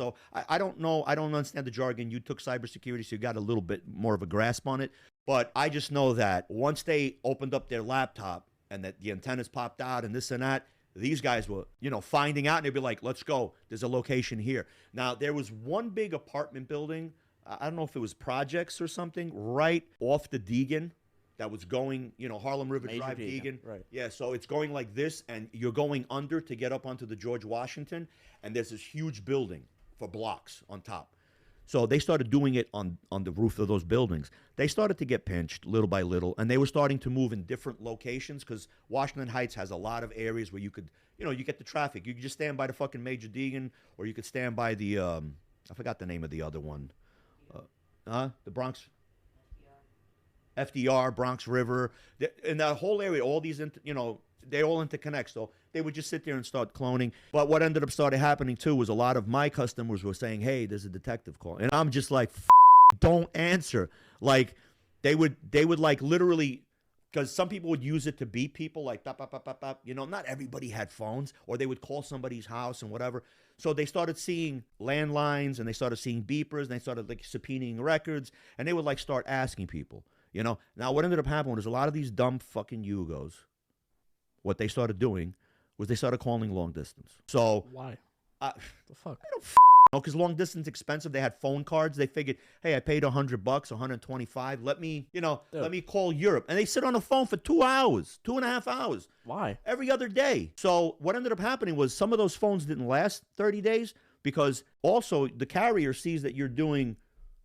So I don't know. I don't understand the jargon. You took cybersecurity, so you got a little bit more of a grasp on it. But I just know that once they opened up their laptop and that the antennas popped out and this and that, these guys were, finding out, and they'd be like, let's go. There's a location here. Now, there was one big apartment building. I don't know if it was projects or something, right off the Deegan that was going, Harlem River Major Drive, Deegan, Deegan. right. Yeah, so it's going like this, and you're going under to get up onto the George Washington, and there's this huge building for blocks on top. So they started doing it on the roof of those buildings. They started to get pinched little by little, and they were starting to move in different locations because Washington Heights has a lot of areas where you could, you get the traffic. You could just stand by the fucking Major Deegan, or you could stand by the, I forgot the name of the other one. The Bronx, FDR, Bronx River. In that whole area, all these, they all interconnect. So they would just sit there and start cloning. But what ended up started happening too was a lot of my customers were saying, "Hey, there's a detective call," and I'm just like, "Don't answer." Like they would like literally, because some people would use it to beat people, like bop, bop, bop, bop, bop. Not everybody had phones, or they would call somebody's house and whatever. So they started seeing landlines, and they started seeing beepers, and they started like subpoenaing records, and they would like start asking people. Now what ended up happening was a lot of these dumb fucking Yugos, what they started doing was they started calling long distance. So why? The fuck? I don't know, because long distance expensive. They had phone cards. They figured, hey, I paid $100, $125. Let me, let me call Europe. And they sit on the phone for 2 hours, 2.5 hours. Why? Every other day. So what ended up happening was some of those phones didn't last 30 days because also the carrier sees that you're doing,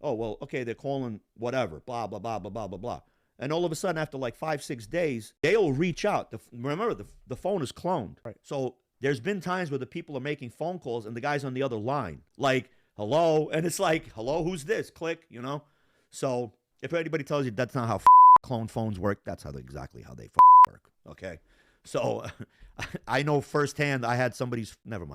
oh, well, okay, they're calling whatever, blah, blah, blah, blah, blah, blah, blah. And all of a sudden, after like 5-6 days, they'll reach out. Remember, the phone is cloned. Right. So there's been times where the people are making phone calls and the guy's on the other line. Like, hello? And it's like, hello, who's this? Click, So if anybody tells you that's not how clone phones work, that's exactly how they work, okay? So I know firsthand I had somebody's, never mind.